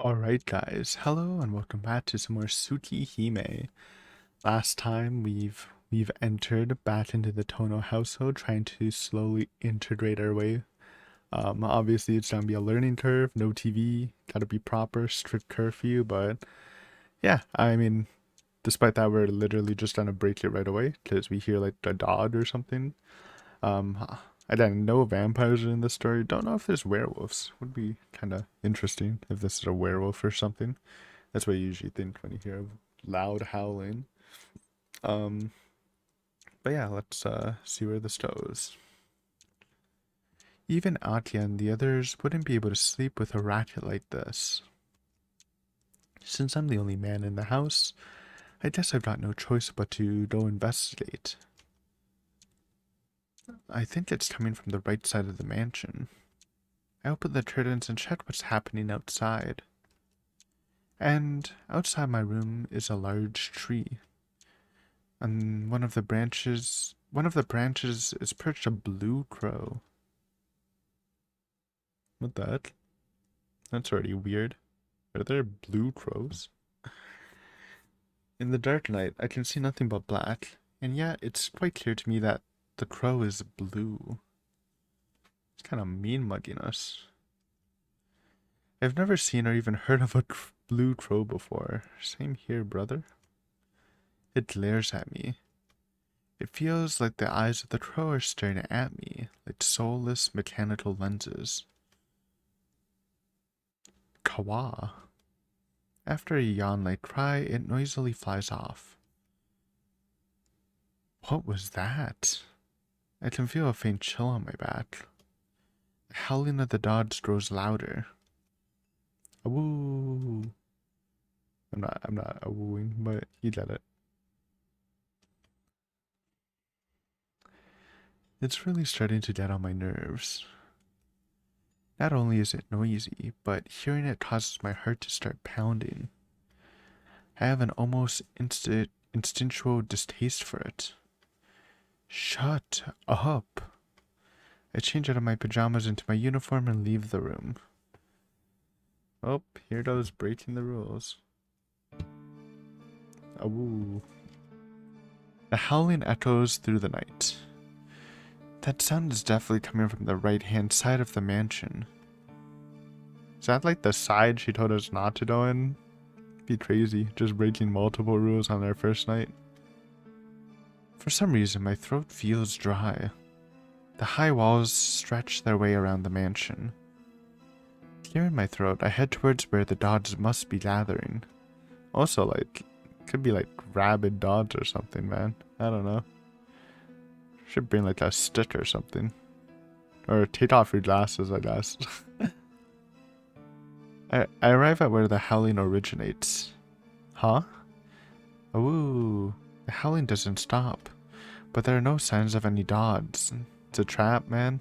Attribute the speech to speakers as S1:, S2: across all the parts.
S1: Alright guys, hello and welcome back to some more Tsukihime. Last time we've entered back into the Tono household, trying to slowly integrate our way. Obviously it's gonna be a learning curve, no TV, gotta be proper, strict curfew, but yeah, I mean, despite that we're literally just gonna break it right away, because we hear like a dog or something. I didn't know vampires are in this story. Don't know if there's werewolves. Would be kind of interesting if this is a werewolf or something. That's what you usually think when you hear loud howling. Um, but yeah, let's see where this goes. Even Atya and the others wouldn't be able to sleep with a racket like this. Since I'm the only man in the house, I guess I've got no choice but to go investigate. I think it's coming from the right side of the mansion. I open the curtains and check what's happening outside. And outside my room is a large tree. On one of the branches is perched a blue crow. What the heck? That's already weird. Are there blue crows? In the dark night, I can see nothing but black, and yet it's quite clear to me that the crow is blue. It's kind of mean mugging us. I've never seen or even heard of a blue crow before. Same here, brother. It glares at me. It feels like the eyes of the crow are staring at me, like soulless mechanical lenses. Kawa. After a yawn-like cry, it noisily flies off. What was that? I can feel a faint chill on my back. The howling of the dogs grows louder. Awoo. I'm not awooing, but you get it. It's really starting to get on my nerves. Not only is it noisy, but hearing it causes my heart to start pounding. I have an almost instinctual distaste for it. Shut up. I change out of my pajamas into my uniform and leave the room. Oh, here goes breaking the rules. Awoo. The howling echoes through the night. That sound is definitely coming from the right-hand side of the mansion. Is that like the side she told us not to go in? Be crazy, just breaking multiple rules on our first night. For some reason, my throat feels dry. The high walls stretch their way around the mansion. Clearing my throat, I head towards where the dogs must be gathering. Also, like, could be like rabid dogs or something, man. I don't know. Should bring like a stick or something. Or take off your glasses, I guess. I arrive at where the howling originates. Huh? Ooh, the howling doesn't stop. But there are no signs of any dogs. It's a trap, man.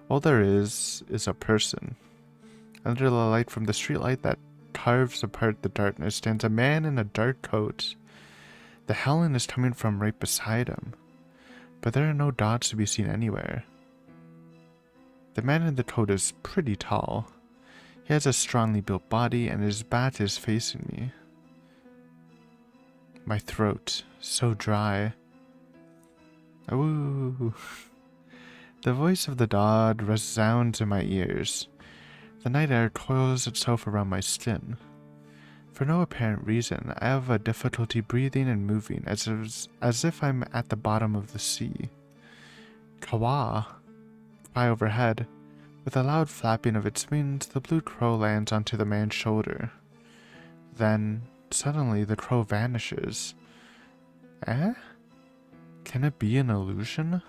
S1: All there is a person. Under the light from the streetlight that carves apart the darkness stands a man in a dark coat. The howling is coming from right beside him. But there are no dogs to be seen anywhere. The man in the coat is pretty tall. He has a strongly built body and his back is facing me. My throat, so dry. Ooh. The voice of the dog resounds in my ears. The night air coils itself around my skin. For no apparent reason, I have a difficulty breathing and moving as if I'm at the bottom of the sea. Kawa! Fly overhead. With a loud flapping of its wings, the blue crow lands onto the man's shoulder. Then, suddenly, the crow vanishes. Eh? Can it be an illusion?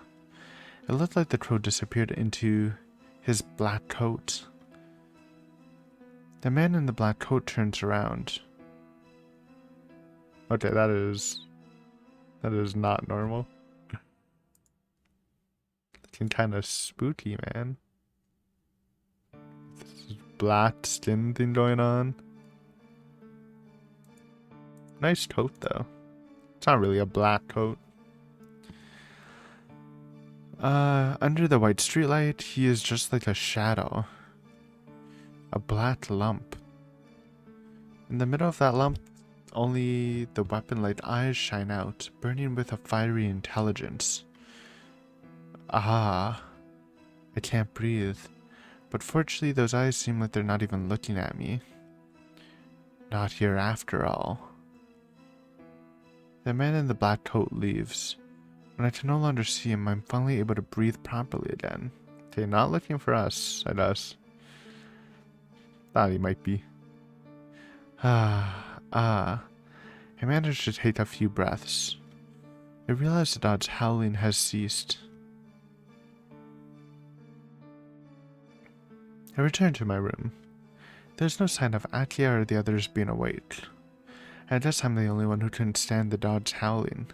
S1: It looked like the crow disappeared into his black coat. The man in the black coat turns around. Okay, that is not normal. Looking kind of spooky, man. This black skin thing going on. Nice coat though. It's not really a black coat. Under the white streetlight, he is just like a shadow. A black lump. In the middle of that lump, only the weapon-like eyes shine out, burning with a fiery intelligence. Ah, I can't breathe. But fortunately, those eyes seem like they're not even looking at me. Not here after all. The man in the black coat leaves. When I can no longer see him, I'm finally able to breathe properly again. Okay, not looking for us, I guess. Thought he might be. I managed to take a few breaths. I realized the dog's howling has ceased. I returned to my room. There's no sign of Akia or the others being awake. I guess I'm the only one who couldn't stand the dog's howling.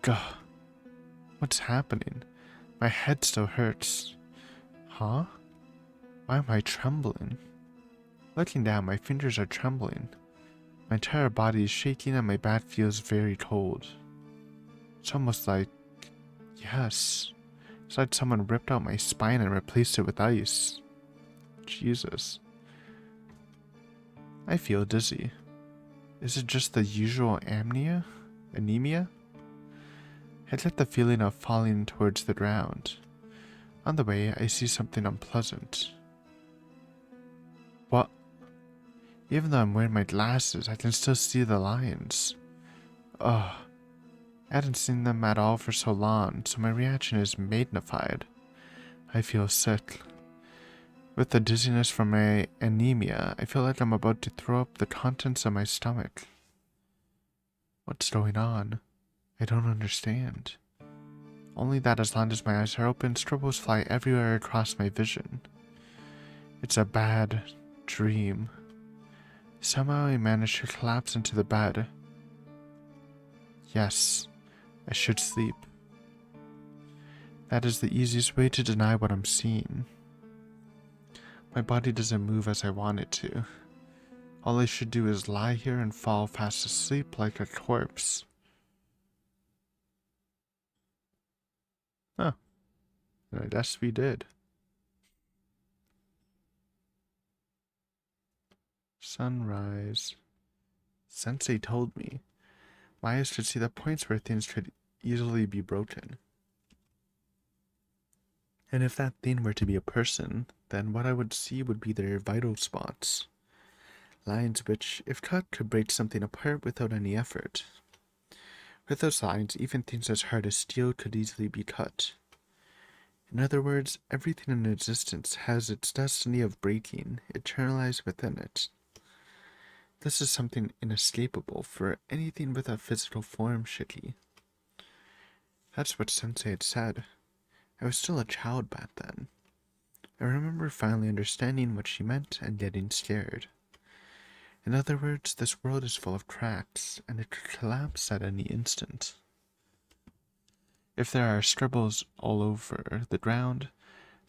S1: Gah. What's happening? My head still hurts. Huh? Why am I trembling? Looking down, my fingers are trembling. My entire body is shaking and my back feels very cold. It's almost like... yes. It's like someone ripped out my spine and replaced it with ice. Jesus. I feel dizzy. Is it just the usual anemia? I get the feeling of falling towards the ground. On the way, I see something unpleasant. What? Even though I'm wearing my glasses, I can still see the lines. Ugh. I hadn't seen them at all for so long, so my reaction is magnified. I feel sick. With the dizziness from my anemia, I feel like I'm about to throw up the contents of my stomach. What's going on? I don't understand. Only that as long as my eyes are open, scribbles fly everywhere across my vision. It's a bad dream. Somehow I managed to collapse into the bed. Yes, I should sleep. That is the easiest way to deny what I'm seeing. My body doesn't move as I want it to. All I should do is lie here and fall fast asleep like a corpse. Huh. I guess we did. Sunrise. Sensei told me. My eyes could see the points where things could easily be broken. And if that thing were to be a person, then what I would see would be their vital spots. Lines which, if cut, could break something apart without any effort. With those lines, even things as hard as steel could easily be cut. In other words, everything in existence has its destiny of breaking, eternalized within it. This is something inescapable for anything with a physical form, Shiki. That's what Sensei had said. I was still a child back then. I remember finally understanding what she meant and getting scared. In other words, this world is full of cracks, and it could collapse at any instant. If there are scribbles all over the ground,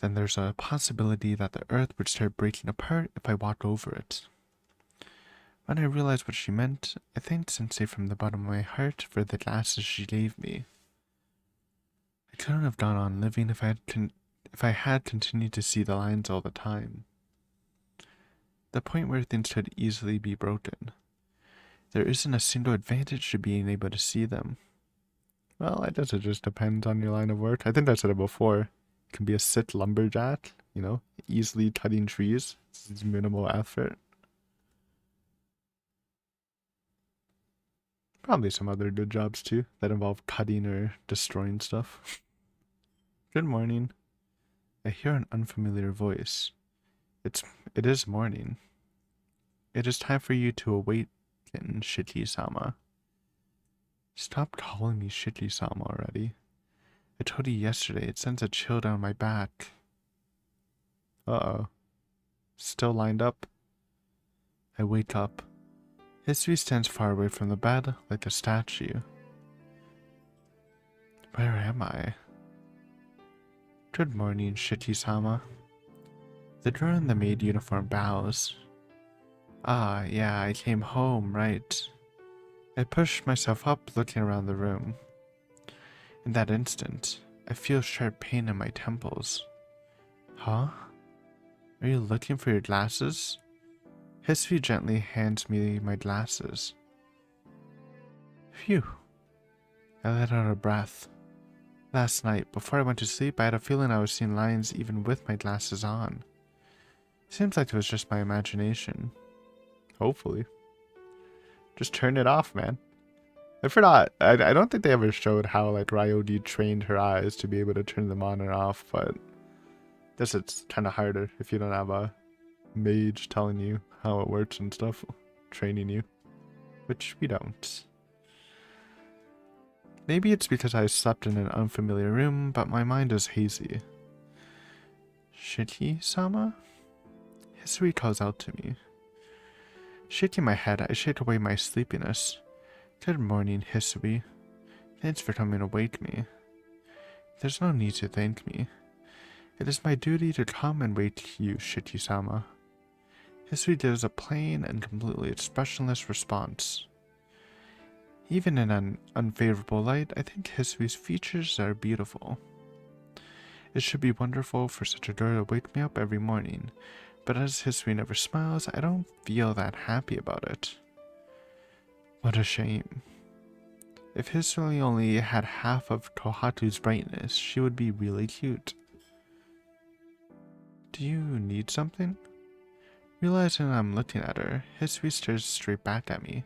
S1: then there's a possibility that the earth would start breaking apart if I walk over it. When I realized what she meant, I thanked Sensei from the bottom of my heart for the glasses she gave me. I couldn't have gone on living if I had continued to see the lines all the time. The point where things could easily be broken. There isn't a single advantage to being able to see them. Well, I guess it just depends on your line of work. I think I said it before. You can be a sit lumberjack, easily cutting trees. It's minimal effort. Probably some other good jobs too that involve cutting or destroying stuff. Good morning. I hear an unfamiliar voice. It is morning. It is time for you to awaken, Shiki-sama. Stop calling me Shiki-sama already. I told you yesterday, it sends a chill down my back. Uh-oh. Still lined up? I wake up. History stands far away from the bed, like a statue. Where am I? Good morning, Shiki-sama. The girl in the maid uniform bows. Ah, yeah, I came home, right. I push myself up, looking around the room. In that instant, I feel sharp pain in my temples. Huh? Are you looking for your glasses? Hisui gently hands me my glasses. Phew. I let out a breath. Last night, before I went to sleep, I had a feeling I was seeing lines even with my glasses on. Seems like it was just my imagination. Hopefully. Just turn it off, man. I forgot. I don't think they ever showed how, like, Ryodi trained her eyes to be able to turn them on and off, but guess it's kind of harder if you don't have a mage telling you how it works and stuff, training you, which we don't. Maybe it's because I slept in an unfamiliar room, but my mind is hazy. Shiki-sama? Hisui calls out to me. Shaking my head, I shake away my sleepiness. Good morning, Hisui. Thanks for coming to wake me. There's no need to thank me. It is my duty to come and wake you, Shiki-sama. Hisui gives a plain and completely expressionless response. Even in an unfavorable light, I think Hisui's features are beautiful. It should be wonderful for such a girl to wake me up every morning, but as Hisui never smiles, I don't feel that happy about it. What a shame. If Hisui only had half of Kohatu's brightness, she would be really cute. Do you need something? Realizing I'm looking at her, Hisui stares straight back at me.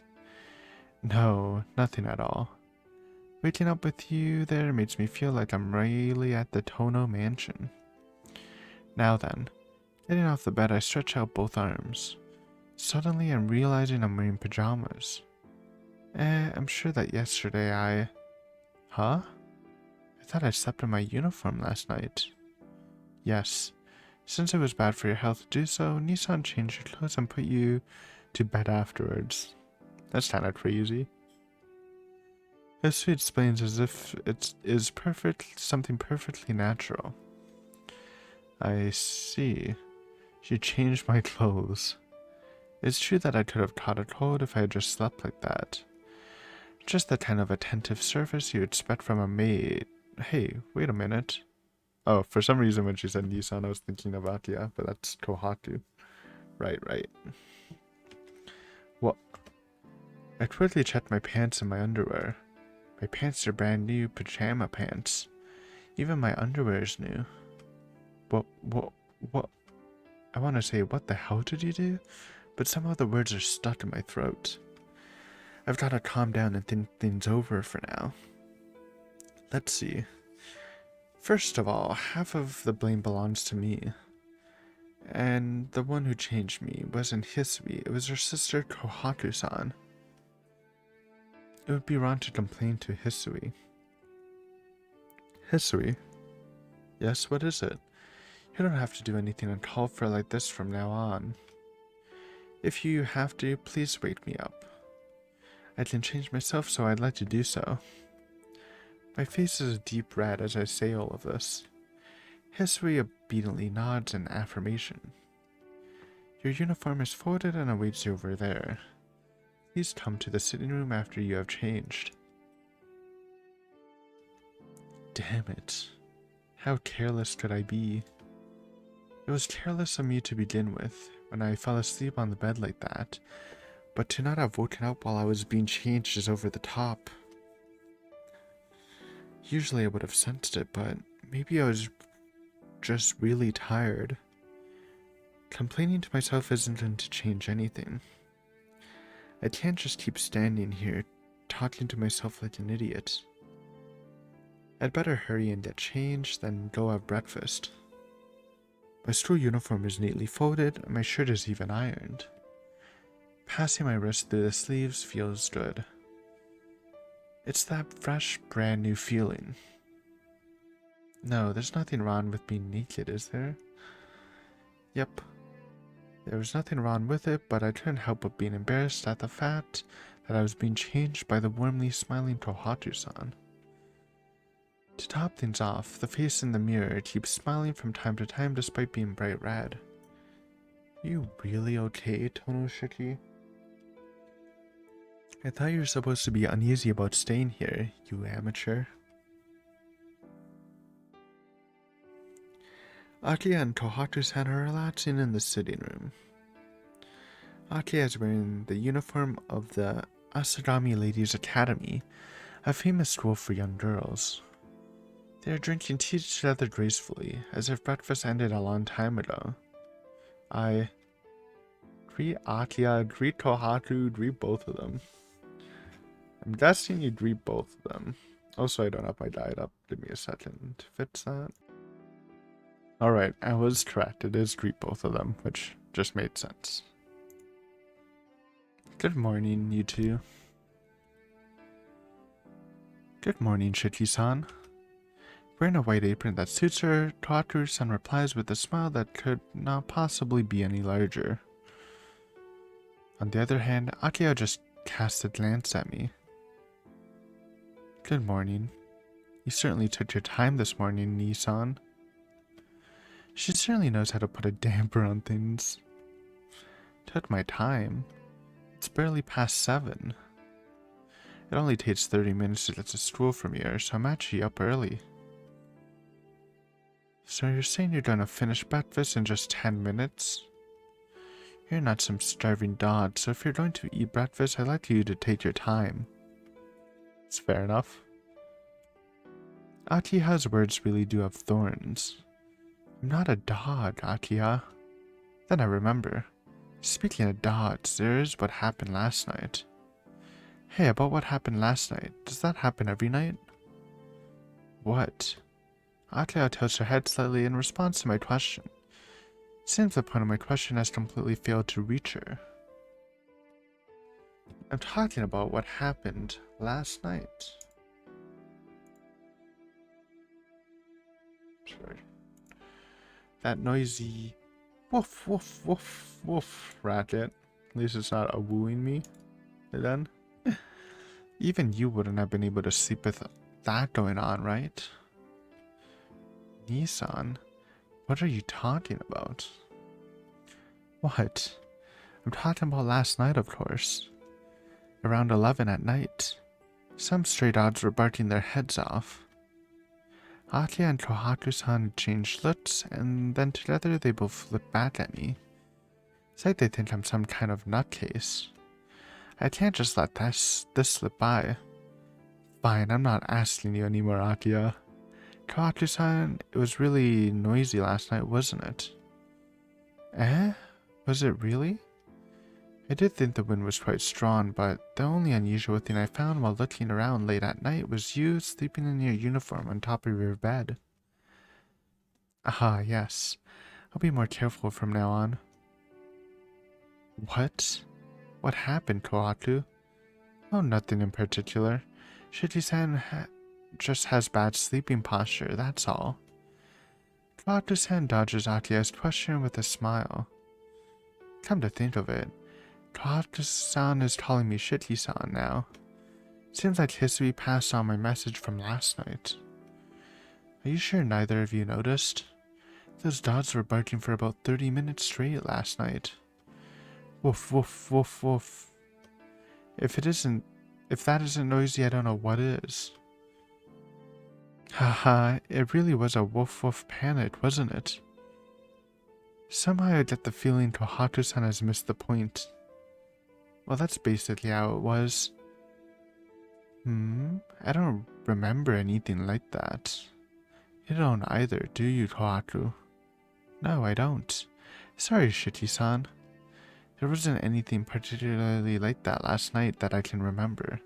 S1: No, nothing at all. Waking up with you there makes me feel like I'm really at the Tono mansion. Now then, getting off the bed, I stretch out both arms. Suddenly, I'm realizing I'm wearing pajamas. I'm sure that yesterday I... Huh? I thought I slept in my uniform last night. Yes. Since it was bad for your health to do so, Nissan changed your clothes and put you to bed afterwards. That's kinda crazy. Hisui explains as if it is something perfectly natural. I see. She changed my clothes. It's true that I could have caught a cold if I had just slept like that. Just the kind of attentive service you expect from a maid. Hey, wait a minute. Oh, for some reason when she said Nissan, I was thinking of Atia, but that's Kohatu. Right. What? I quickly checked my pants and my underwear. My pants are brand new pajama pants. Even my underwear is new. What? I want to say, what the hell did you do? But somehow the words are stuck in my throat. I've got to calm down and think things over for now. Let's see. First of all, half of the blame belongs to me. And the one who changed me wasn't Hisui, it was her sister Kohatu-san. It would be wrong to complain to Hisui. Hisui? Yes, what is it? You don't have to do anything uncalled for like this from now on. If you have to, please wake me up. I can change myself, so I'd like to do so. My face is a deep red as I say all of this. Hisui obediently nods in affirmation. Your uniform is folded and awaits you over there. Please come to the sitting room after you have changed. Damn it. How careless could I be? It was careless of me to begin with, when I fell asleep on the bed like that, but to not have woken up while I was being changed is over the top. Usually I would have sensed it, but maybe I was just really tired. Complaining to myself isn't going to change anything. I can't just keep standing here, talking to myself like an idiot. I'd better hurry and get changed, then go have breakfast. My school uniform is neatly folded, and my shirt is even ironed. Passing my wrist through the sleeves feels good. It's that fresh, brand new feeling. No, there's nothing wrong with being naked, is there? Yep. There was nothing wrong with it, but I couldn't help but being embarrassed at the fact that I was being changed by the warmly smiling Kohatu-san. To top things off, the face in the mirror keeps smiling from time to time despite being bright red. You really okay, Tonoshiki? I thought you were supposed to be uneasy about staying here, you amateur. Aki and Kohatu-san are relaxing in the sitting room. Akia is wearing the uniform of the Asadami Ladies Academy, a famous school for young girls. They are drinking tea together gracefully, as if breakfast ended a long time ago. I greet Akia, greet Kohaku, greet both of them. I'm guessing you greet both of them. Also, I don't have my diet up. Give me a second to fix that. Alright, I was correct. It is greet both of them, which just made sense. Good morning, you two. Good morning, Shiki-san. Wearing a white apron that suits her, Kohaku-san replies with a smile that could not possibly be any larger. On the other hand, Akio just cast a glance at me. Good morning. You certainly took your time this morning, Nissan. She certainly knows how to put a damper on things. Took my time. It's barely past 7. It only takes 30 minutes to get to school from here, so I'm actually up early. So you're saying you're gonna finish breakfast in just 10 minutes? You're not some starving dog, so if you're going to eat breakfast, I'd like you to take your time. It's fair enough. Akiha's words really do have thorns. I'm not a dog, Akiha. Then I remember. Speaking of dogs, there is what happened last night. Hey, about what happened last night, does that happen every night? What? Akiha tilts her head slightly in response to my question. It seems the point of my question has completely failed to reach her. I'm talking about what happened last night. Sorry. That noisy woof woof woof woof racket. At least it's not wooing me. Then even you wouldn't have been able to sleep with that going on, right? Nissan, what are you talking about? What? I'm talking about last night, of course. Around 11 at night. Some stray dogs were barking their heads off. Akia and Kohaku-san changed looks, and then together they both looked back at me. It's like they think I'm some kind of nutcase. I can't just let this slip by. Fine, I'm not asking you anymore, Akia. Kohaku-san, it was really noisy last night, wasn't it? Eh? Was it really? I did think the wind was quite strong, but the only unusual thing I found while looking around late at night was you sleeping in your uniform on top of your bed. Aha, yes. I'll be more careful from now on. What? What happened, Kohaku? Oh, nothing in particular. Shiki-san just has bad sleeping posture, that's all. Kohaku-san dodges Akia's question with a smile. Come to think of it, Kohaku-san is calling me Shiki-san now. Seems like history passed on my message from last night. Are you sure neither of you noticed? Those dogs were barking for about 30 minutes straight last night. Woof woof woof woof. If that isn't noisy, I don't know what is. Haha, it really was a woof woof panic, wasn't it? Somehow I get the feeling Kohaku-san has missed the point. Well, that's basically how it was. I don't remember anything like that. You don't either, do you, Kohaku? No, I don't. Sorry, Shiki-san. There wasn't anything particularly like that last night that I can remember.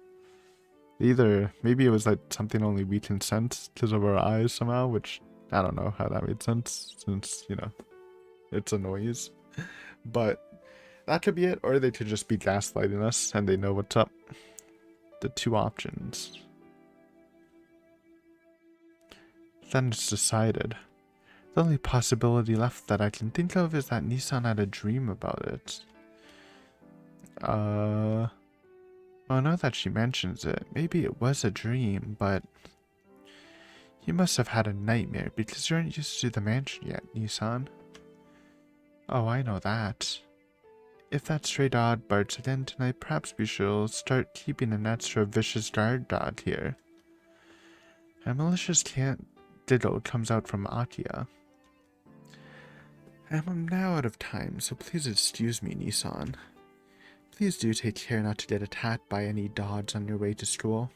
S1: Either, maybe it was like something only we can sense because of our eyes somehow, which I don't know how that made sense since, you know, it's a noise. But that could be it, or they could just be gaslighting us and they know what's up. The two options. Then it's decided. The only possibility left that I can think of is that Nissan had a dream about it. Well, now that she mentions it, maybe it was a dream, but you must have had a nightmare because you aren't used to the mansion yet, Nissan. Oh, I know that. If that stray dog barks again tonight, perhaps we shall start keeping an extra vicious guard dog here. A malicious diddle comes out from Akia. I'm now out of time, so please excuse me, Nissan. Please do take care not to get attacked by any dogs on your way to school.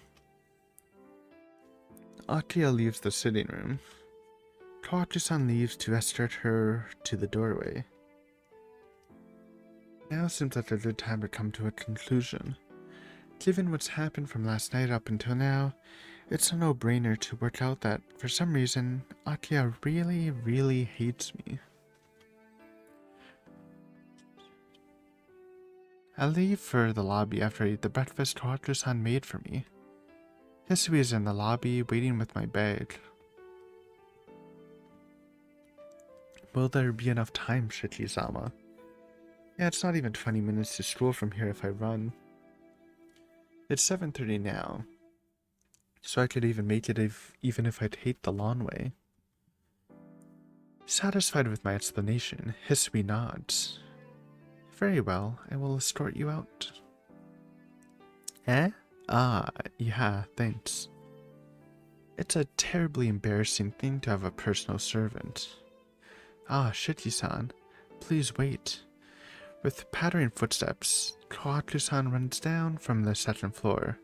S1: Akira leaves the sitting room. Kawaku-san leaves to escort her to the doorway. Now seems like a good time to come to a conclusion. Given what's happened from last night up until now, it's a no-brainer to work out that, for some reason, Akira really, really hates me. I leave for the lobby after I eat the breakfast Kawaku-san made for me. Hisui is in the lobby, waiting with my bag. Will there be enough time, Shiki-sama? Yeah, it's not even 20 minutes to school from here if I run. It's 7:30 now, so I could even make it even if I'd hate the long way. Satisfied with my explanation, Hisui nods. Very well, I will escort you out. Eh? Ah, yeah, thanks. It's a terribly embarrassing thing to have a personal servant. Ah, Shiki-san, please wait. With pattering footsteps, Kawaku-san runs down from the second floor.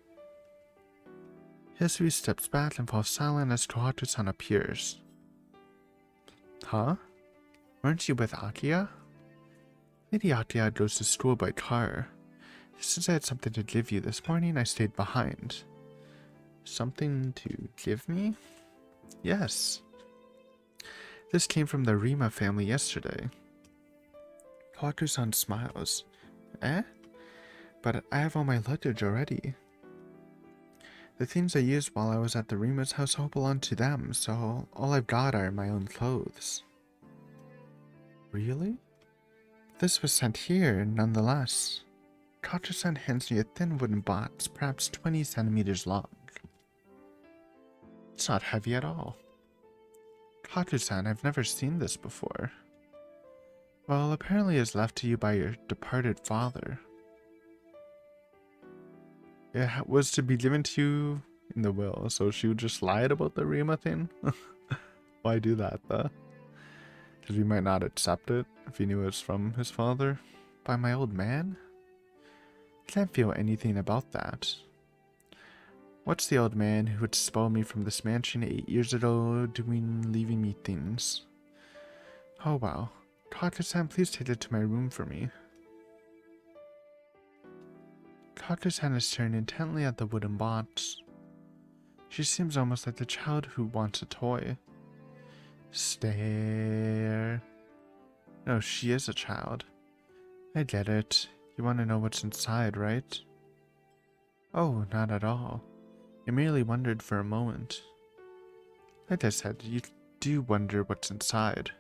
S1: Hisui steps back and falls silent as Kawaku-san appears. Huh? Weren't you with Akira? Lady Akira goes to school by car. Since I had something to give you this morning, I stayed behind. Something to give me? Yes. This came from the Rima family yesterday. Kawaku-san smiles. Eh? But I have all my luggage already. The things I used while I was at the Rima's house all belong to them, so all I've got are my own clothes. Really? This was sent here, nonetheless. Kawaku-san hands me a thin wooden box, perhaps 20 centimeters long. It's not heavy at all. Kawaku-san, I've never seen this before. Well, apparently it was left to you by your departed father. It was to be given to you in the will, so she just lied about the Rima thing? Why do that, though? Because we might not accept it if he knew it was from his father. By my old man? Can't feel anything about that. What's the old man who would spoil me from this mansion 8 years ago leaving me things? Oh wow. Kawaku-san, please take it to my room for me. Kawaku-san is staring intently at the wooden box. She seems almost like the child who wants a toy. Stare. No, she is a child. I get it. You want to know what's inside, right? Oh, not at all. I merely wondered for a moment. Like I said, you do wonder what's inside.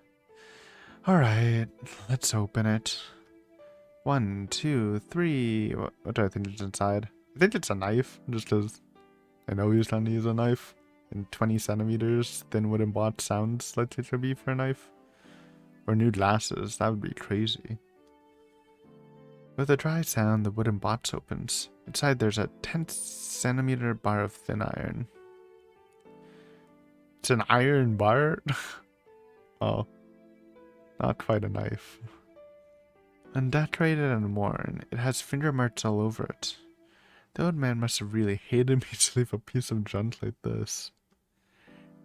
S1: Alright, let's open it. 1, 2, 3. What do I think is inside? I think it's a knife, just because I know he's trying to use a knife. And 20 centimeters thin wooden box sounds like it should be for a knife. Or new glasses, that would be crazy. With a dry sound, the wooden box opens. Inside there's a 10-centimeter bar of thin iron. It's an iron bar? Oh. Not quite a knife. Undecorated and worn, it has finger marks all over it. The old man must have really hated me to leave a piece of junk like this.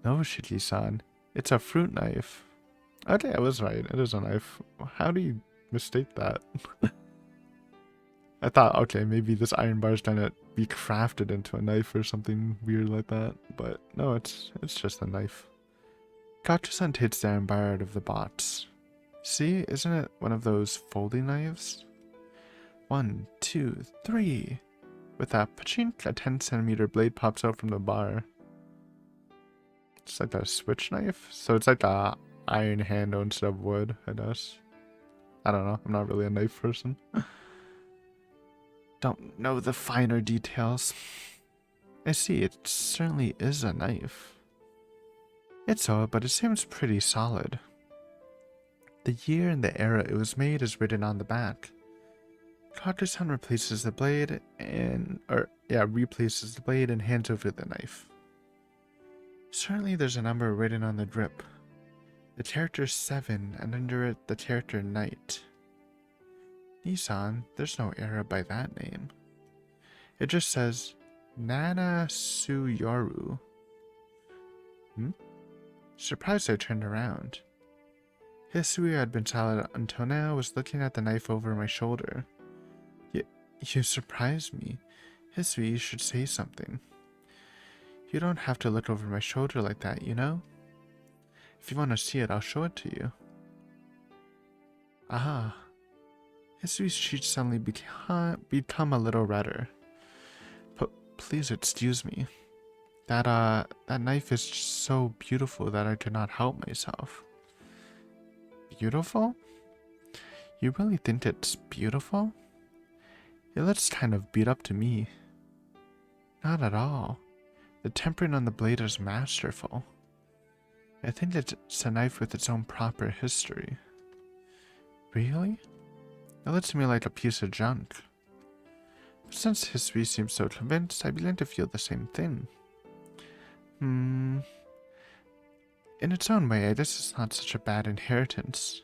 S1: No, Shiki-san. It's a fruit knife. Okay, I was right. It is a knife. How do you mistake that? I thought, okay, maybe this iron bar is going to be crafted into a knife or something weird like that. But no, it's just a knife. Kawaku-san takes the iron bar out of the box. See, isn't it one of those folding knives? 1, 2, 3. With that pachink, a 10-centimeter blade pops out from the bar. It's like a switch knife? So it's like a iron handle instead of wood, I guess. I don't know, I'm not really a knife person. Don't know the finer details. I see, it certainly is a knife. It's old, but it seems pretty solid. The year and the era it was made is written on the back. Kawaku-san replaces the blade and hands over the knife. Certainly there's a number written on the grip. The character 7 and under it the character Knight. Nissan, there's no error by that name. It just says Nana Suyoru. Surprised I turned around. Hisui had been silent until now, was looking at the knife over my shoulder. You surprised me. Hisui, you should say something. You don't have to look over my shoulder like that, you know? If you want to see it, I'll show it to you. Ah. Hisui's cheeks suddenly become a little redder. But please excuse me. That knife is so beautiful that I could not help myself. Beautiful? You really think it's beautiful? It looks kind of beat up to me. Not at all. The tempering on the blade is masterful. I think it's a knife with its own proper history. Really? It looks to me like a piece of junk. But since Hisui seems so convinced, I begin to feel the same thing. In its own way, I guess it's not such a bad inheritance.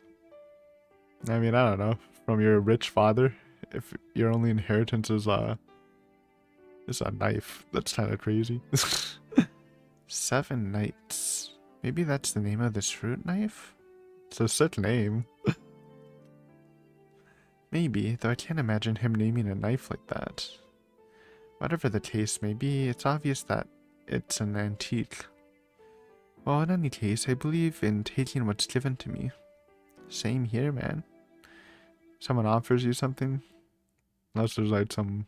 S1: I mean, I don't know. From your rich father, if your only inheritance is a knife, that's kind of crazy. 7 Knights. Maybe that's the name of this fruit knife? It's a sick name. Maybe, though I can't imagine him naming a knife like that. Whatever the case may be, it's obvious that it's an antique. Well, in any case, I believe in taking what's given to me. Same here, man. Someone offers you something, unless there's like some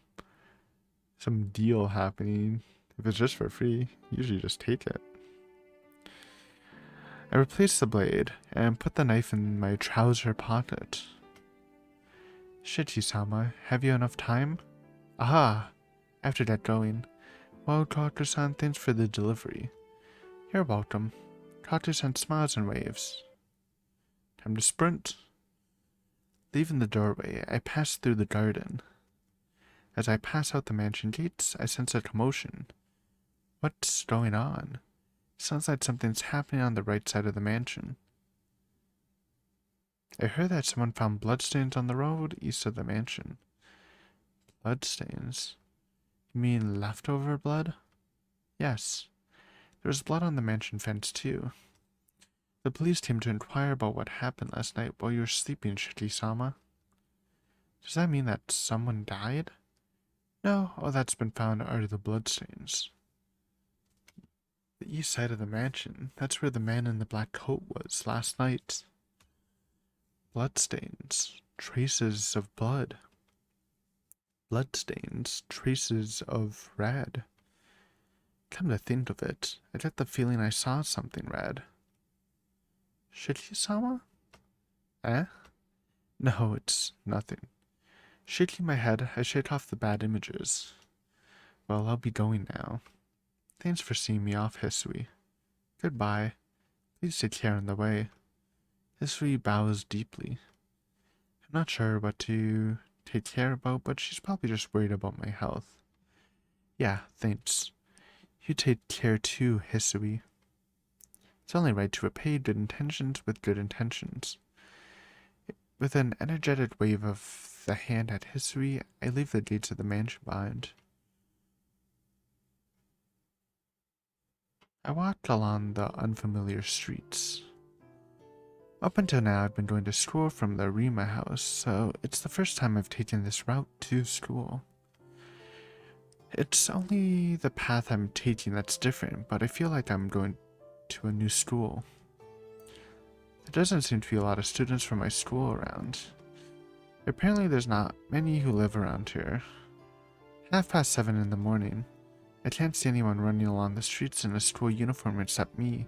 S1: deal happening. If it's just for free, usually just take it. I replaced the blade and put the knife in my trouser pocket. Shichi-sama, have you enough time? Aha! I have to get going. Well, Kato-san, thanks for the delivery. You're welcome. Kato-san smiles and waves. Time to sprint. Leaving the doorway, I pass through the garden. As I pass out the mansion gates, I sense a commotion. What's going on? Sounds like something's happening on the right side of the mansion. I heard that someone found bloodstains on the road east of the mansion. Bloodstains? You mean leftover blood? Yes. There was blood on the mansion fence too. The police came to inquire about what happened last night while you were sleeping, Shiki-sama. Does that mean that someone died? No, all that's been found are the bloodstains. The east side of the mansion, that's where the man in the black coat was last night. Bloodstains, traces of blood. Bloodstains, traces of red. Come to think of it, I get the feeling I saw something red. Shiki-sama? Eh? No, it's nothing. Shaking my head, I shake off the bad images. Well, I'll be going now. Thanks for seeing me off, Hisui. Goodbye. Please take care on the way. Hisui bows deeply. I'm not sure what to take care about, but she's probably just worried about my health. Yeah, thanks. You take care too, Hisui. It's only right to repay good intentions with good intentions. With an energetic wave of the hand at Hisui, I leave the gates of the mansion behind. I walked along the unfamiliar streets. Up until now, I've been going to school from the Rima house, so it's the first time I've taken this route to school. It's only the path I'm taking that's different, but I feel like I'm going to a new school. There doesn't seem to be a lot of students from my school around. Apparently there's not many who live around here. 7:30 in the morning. I can't see anyone running along the streets in a school uniform except me.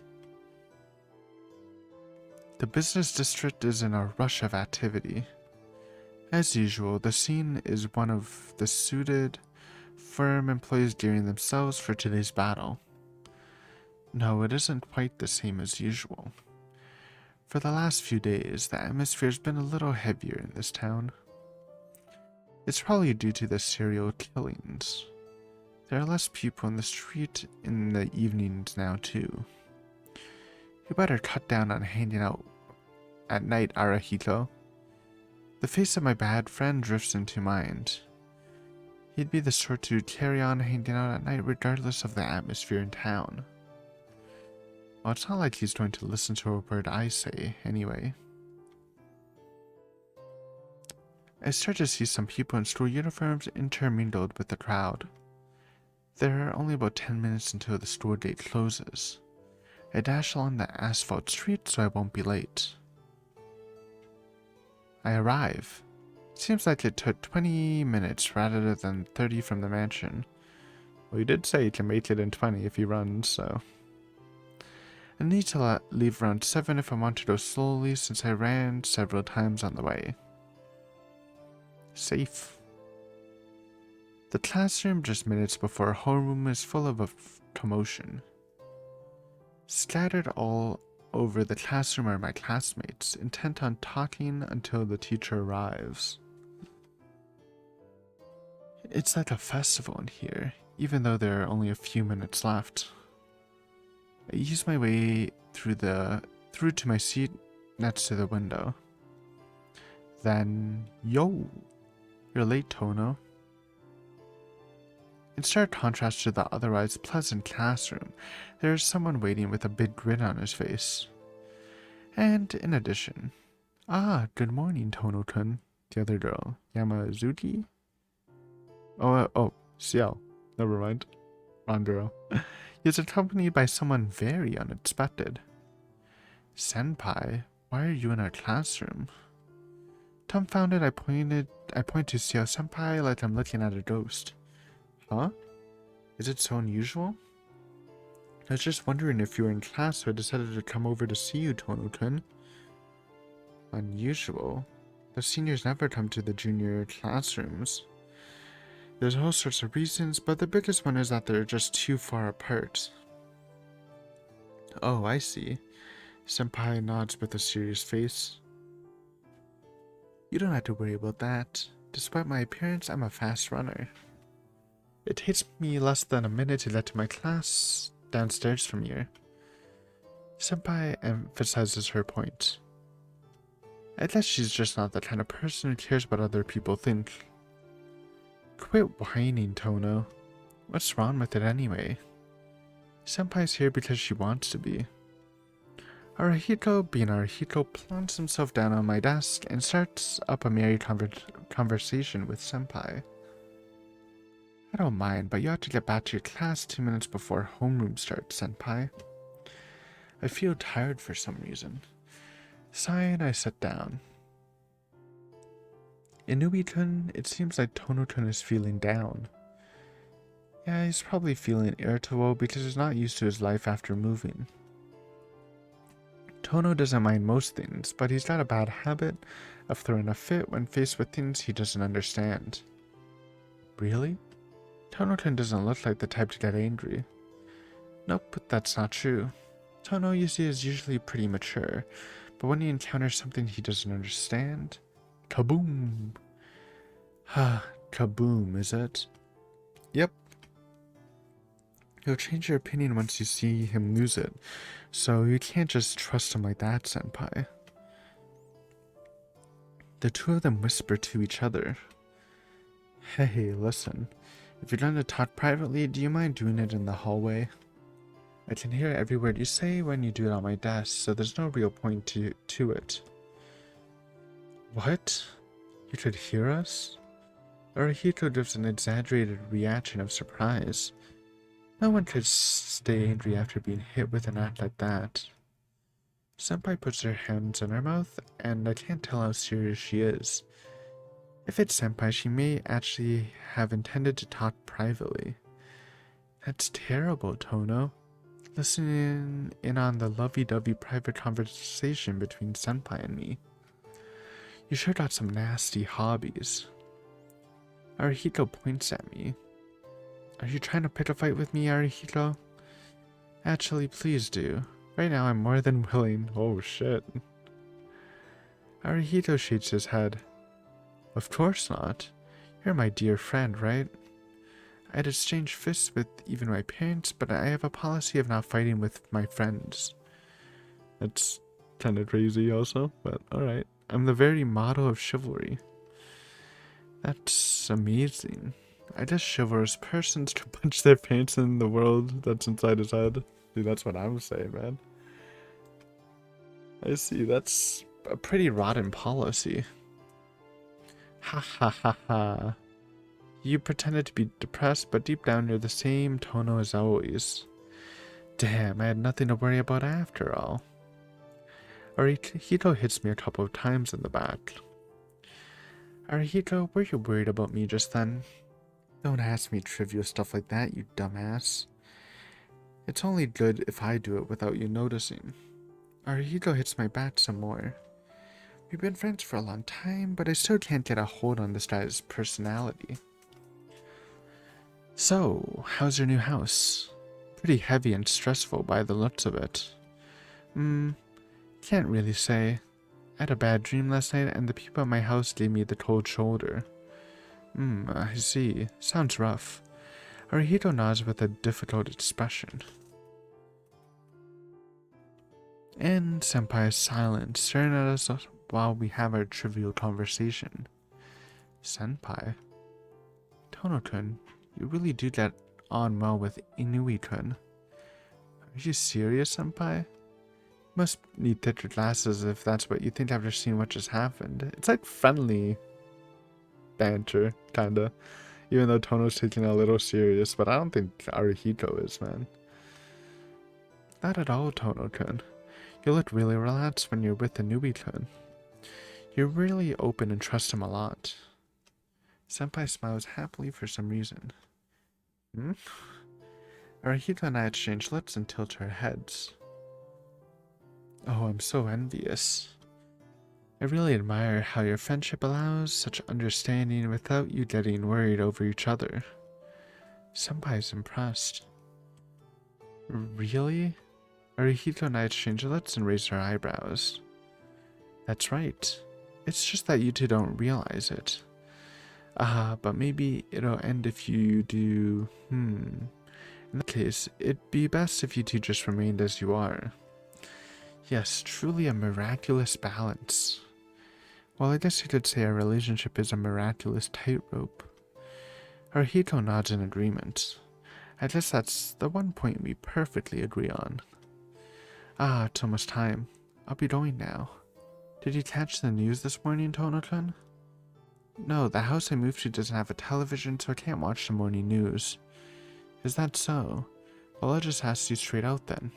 S1: The business district is in a rush of activity. As usual, the scene is one of the suited, firm employees gearing themselves for today's battle. No, it isn't quite the same as usual. For the last few days, the atmosphere's been a little heavier in this town. It's probably due to the serial killings. There are less people in the street in the evenings now, too. You better cut down on hanging out at night, Arahito. The face of my bad friend drifts into mind. He'd be the sort to carry on hanging out at night regardless of the atmosphere in town. Well, it's not like he's going to listen to a word I say, anyway. I start to see some people in school uniforms intermingled with the crowd. There are only about 10 minutes until the store gate closes. I dash along the asphalt street so I won't be late. I arrive. Seems like it took 20 minutes rather than 30 from the mansion. Well, you did say you can make it in 20 if you run, so... I need to leave around 7 if I want to go slowly since I ran several times on the way. Safe. The classroom just minutes before homeroom is full of a commotion. Scattered all over the classroom are my classmates, intent on talking until the teacher arrives. It's like a festival in here, even though there are only a few minutes left. I ease my way through to my seat next to the window. Then, yo! You're late, Tono. In stark contrast to the otherwise pleasant classroom, there is someone waiting with a big grin on his face. And in addition, good morning, Tono-kun, the other girl, Yamazuki? Xiao. Never mind. Wrong girl. He is accompanied by someone very unexpected. Senpai, why are you in our classroom? Dumbfounded, I point to Xiao Senpai like I'm looking at a ghost. Huh? Is it so unusual? I was just wondering if you were in class, so I decided to come over to see you, Tono-kun. Unusual? The seniors never come to the junior classrooms. There's all sorts of reasons, but the biggest one is that they're just too far apart. Oh, I see. Senpai nods with a serious face. You don't have to worry about that. Despite my appearance, I'm a fast runner. It takes me less than a minute to get to my class downstairs from here. Senpai emphasizes her point. I guess she's just not the kind of person who cares what other people think. Quit whining, Tono. What's wrong with it anyway? Senpai's here because she wants to be. Arahiko, being Arahiko, plants himself down on my desk and starts up a merry conversation with Senpai. I don't mind, but you have to get back to your class 2 minutes before homeroom starts, Senpai. I feel tired for some reason. Sighing, I sit down. Inui-kun, it seems like Tono-kun is feeling down. Yeah, he's probably feeling irritable because he's not used to his life after moving. Tono doesn't mind most things, but he's got a bad habit of throwing a fit when faced with things he doesn't understand. Really? Tono-kun doesn't look like the type to get angry. Nope, that's not true. Tono, you see, is usually pretty mature, but when he encounters something he doesn't understand... Kaboom! Kaboom, is it? Yep. You'll change your opinion once you see him lose it, so you can't just trust him like that, Senpai. The two of them whisper to each other. Hey, listen. If you're going to talk privately, do you mind doing it in the hallway? I can hear every word you say when you do it on my desk, so there's no real point to it. What? You could hear us? Arahiko gives an exaggerated reaction of surprise. No one could stay angry after being hit with an act like that. Senpai puts her hands in her mouth, and I can't tell how serious she is. If it's Senpai, she may actually have intended to talk privately. That's terrible, Tono. Listening in on the lovey-dovey private conversation between Senpai and me. You sure got some nasty hobbies. Arahiko points at me. Are you trying to pick a fight with me, Arahiko? Actually, please do. Right now I'm more than willing. Oh shit. Arahito shakes his head. Of course not. You're my dear friend, right? I'd exchange fists with even my parents, but I have a policy of not fighting with my friends. That's kind of crazy also, but alright. I'm the very motto of chivalry. That's amazing. I guess chivalrous persons to punch their parents in the world that's inside his head. Dude, that's what I'm saying, man. I see, that's a pretty rotten policy. Ha ha ha ha. You pretended to be depressed, but deep down you're the same Tono as always. Damn, I had nothing to worry about after all. Arihito hits me a couple of times in the back. Arihito, were you worried about me just then? Don't ask me trivial stuff like that, you dumbass. It's only good if I do it without you noticing. Arihito hits my back some more. We've been friends for a long time, but I still can't get a hold on this guy's personality. So, how's your new house? Pretty heavy and stressful by the looks of it. Can't really say. I had a bad dream last night and the people at my house gave me the cold shoulder. I see. Sounds rough. Arihito nods with a difficult expression. And Senpai is silent, staring at us while we have our trivial conversation. Senpai? Tono-kun, you really do get on well with Inui-kun. Are you serious, Senpai? Must need thicker glasses if that's what you think after seeing what just happened. It's like friendly banter, kinda. Even though Tono's taking it a little serious, but I don't think Arihito is, man. Not at all, Tono-kun. You look really relaxed when you're with Inui-kun. You're really open and trust him a lot. Senpai smiles happily for some reason. Arihito and I exchange looks and tilt our heads. Oh, I'm so envious. I really admire how your friendship allows such understanding without you getting worried over each other. Senpai's impressed. Really? Arihito and I exchange looks and raise our eyebrows. That's right. It's just that you two don't realize it. But maybe it'll end if you do... In that case, it'd be best if you two just remained as you are. Yes, truly a miraculous balance. Well, I guess you could say our relationship is a miraculous tightrope. Arihito nods in agreement. I guess that's the one point we perfectly agree on. It's almost time. I'll be going now. Did you catch the news this morning, Tono-kun? No, the house I moved to doesn't have a television, so I can't watch the morning news. Is that so? Well, I'll just ask you straight out then.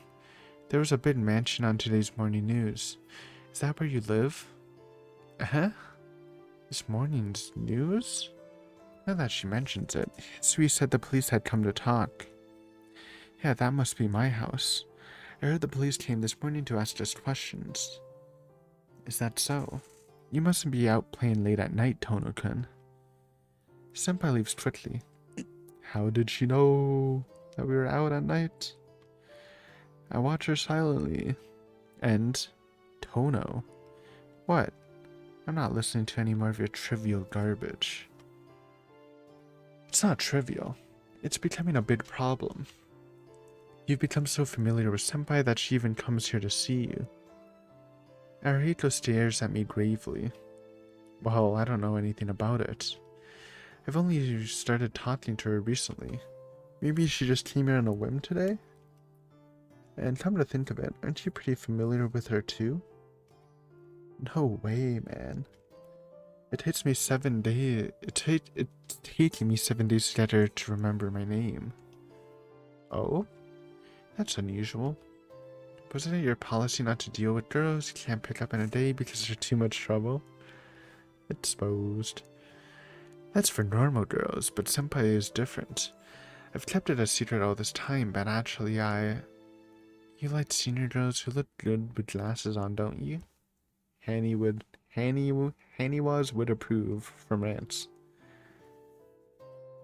S1: There was a big mention on today's morning news. Is that where you live? This morning's news? Now that she mentions it, Sui said the police had come to talk. Yeah, that must be my house. I heard the police came this morning to ask us questions. Is that so? You mustn't be out playing late at night, Tono-kun. Senpai leaves quickly. How did she know that we were out at night? I watch her silently. And Tono. What? I'm not listening to any more of your trivial garbage. It's not trivial. It's becoming a big problem. You've become so familiar with Senpai that she even comes here to see you. Arihito stares at me gravely. Well, I don't know anything about it. I've only started talking to her recently. Maybe she just came here on a whim today? And come to think of it, aren't you pretty familiar with her too? No way, man. It takes me 7 days. It's taking me 7 days to get her to remember my name. Oh? That's unusual. Wasn't it your policy not to deal with girls you can't pick up in a day because they're too much trouble? Exposed. That's for normal girls, but Senpai is different. I've kept it a secret all this time, but actually You like senior girls who look good with glasses on, don't you? Hanny-was would approve from Rance.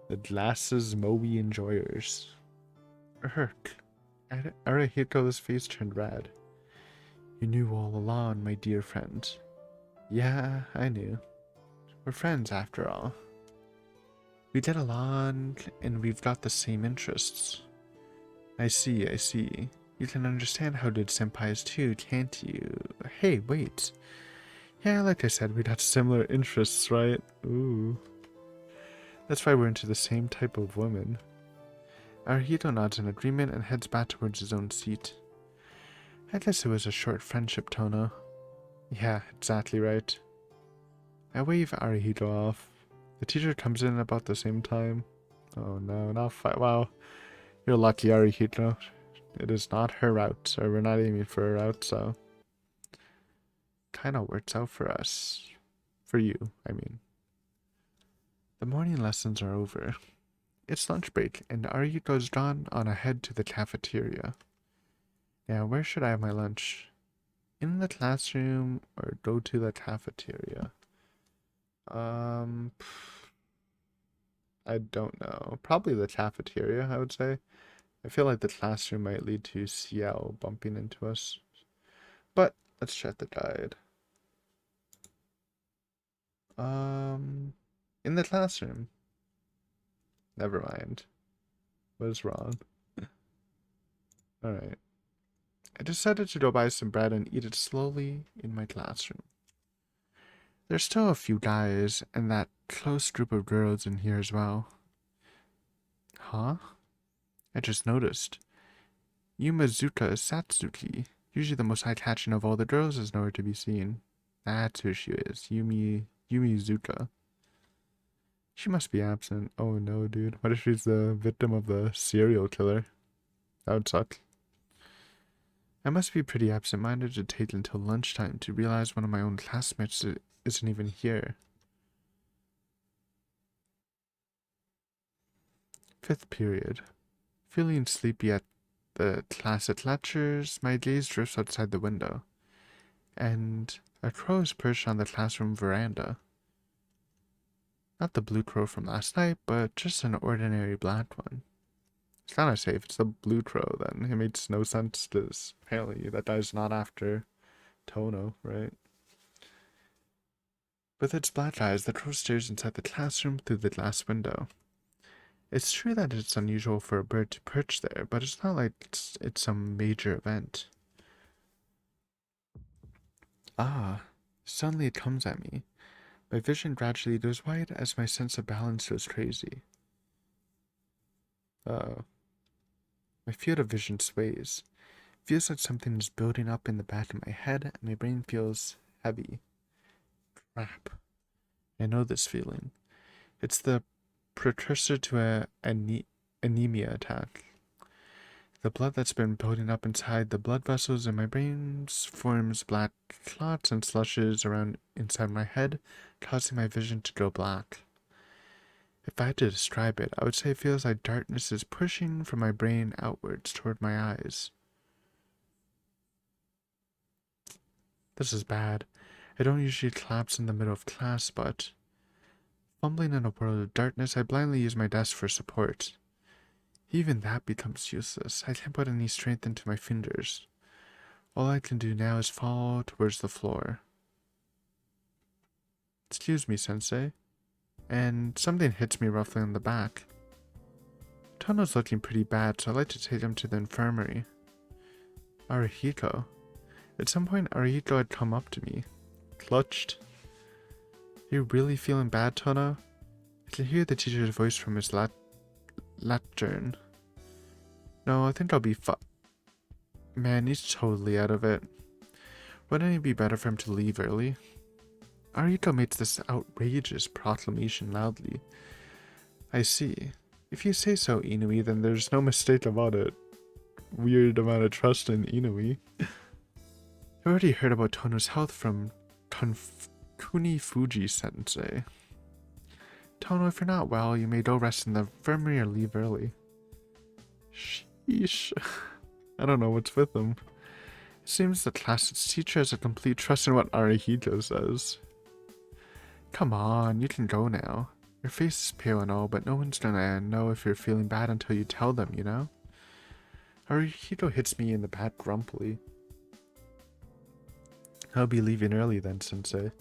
S1: The glasses Moe enjoyers. Urk. Arihito's face turned red. You knew all along, my dear friend. Yeah, I knew. We're friends after all. We get along, and we've got the same interests. I see. You can understand how good Senpai is too, can't you? Hey, wait. Yeah, like I said, we'd have similar interests, right? Ooh. That's why we're into the same type of women. Arihito nods in agreement and heads back towards his own seat. I guess it was a short friendship, Tono. Yeah, exactly right. I wave Arihito off. The teacher comes in about the same time. Oh no, not fight. Wow. You're lucky, Arihito. It is not her route, or we're not aiming for her route, so kinda works out for us. For you, I mean. The morning lessons are over. It's lunch break, and Arihito's drawn on ahead to the cafeteria. Now, where should I have my lunch? In the classroom, or go to the cafeteria? I don't know. Probably the cafeteria, I would say. I feel like the classroom might lead to Xiao bumping into us. But let's check the guide. In the classroom. Never mind. What is wrong? Alright. I decided to go buy some bread and eat it slowly in my classroom. There's still a few guys and that close group of girls in here as well. Huh? I just noticed. Yumazuka Satsuki, usually the most eye-catching of all the girls, is nowhere to be seen. That's who she is. Yumizuka. She must be absent. Oh no, dude. What if she's the victim of the serial killer? That would suck. I must be pretty absent-minded to take until lunchtime to realize one of my own classmates isn't even here. 5th period. Feeling sleepy at the class at lectures, my gaze drifts outside the window. And a crow is perched on the classroom veranda. Not the blue crow from last night, but just an ordinary black one. It's kinda safe. It's the blue crow, then. It makes no sense, because apparently that guy's not after Tono, right? With its black eyes, the crow stares inside the classroom through the glass window. It's true that it's unusual for a bird to perch there, but it's not like it's some major event. Ah, suddenly it comes at me. My vision gradually goes wide as my sense of balance goes crazy. Uh-oh. My field of vision sways. It feels like something is building up in the back of my head, and my brain feels heavy. Crap. I know this feeling. It's the precursor to an anemia attack. The blood that's been building up inside the blood vessels in my brain forms black clots and slushes around inside my head, causing my vision to go black. If I had to describe it, I would say it feels like darkness is pushing from my brain outwards toward my eyes. This is bad. I don't usually collapse in the middle of class, but fumbling in a world of darkness, I blindly use my desk for support. Even that becomes useless. I can't put any strength into my fingers. All I can do now is fall towards the floor. Excuse me, Sensei. And something hits me roughly on the back. Tono's looking pretty bad, so I'd like to take him to the infirmary. Arihito. At some point, Arihito had come up to me. Clutched. You really feeling bad, Tono? I can hear the teacher's voice from his lectern. No, I think I'll be Man, he's totally out of it. Wouldn't it be better for him to leave early? Arihito makes this outrageous proclamation loudly. I see. If you say so, Inui, then there's no mistake about it. Weird amount of trust in Inui. I already heard about Tono's health from Kuni Fuji Sensei. Tono, if you're not well, you may go rest in the infirmary or leave early. Sheesh. I don't know what's with him. It seems the class's teacher has a complete trust in what Arihito says. Come on, you can go now. Your face is pale and all, but no one's gonna know if you're feeling bad until you tell them, you know? Arihito hits me in the back grumpily. I'll be leaving early then, Sensei.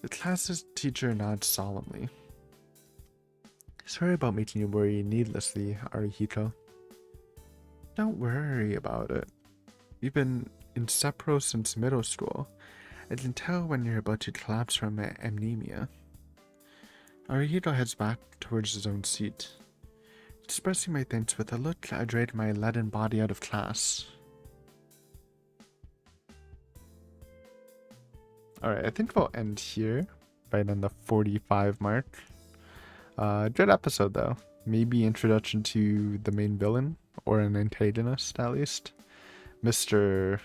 S1: The class's teacher nods solemnly. Sorry about making you worry needlessly, Arihito. Don't worry about it. We've been inseparable since middle school. I can tell when you're about to collapse from anemia. Arihito heads back towards his own seat, expressing my thanks with a look I dragged my leaden body out of class. Alright, I think we'll end here, right on the 45 mark. Good episode though. Maybe introduction to the main villain, or an antagonist at least. Mr.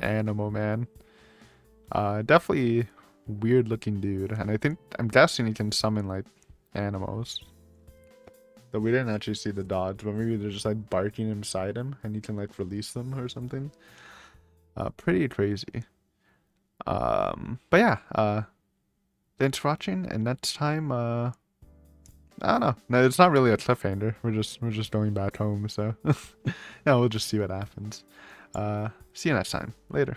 S1: Animal Man. Definitely weird looking dude, and I'm guessing he can summon like animals. Though we didn't actually see the dogs, but maybe they're just like barking inside him and he can like release them or something. Pretty crazy. But yeah, thanks for watching, and next time, I don't know. No, it's not really a cliffhanger. We're just going back home, so yeah, we'll just see what happens. See you next time. Later.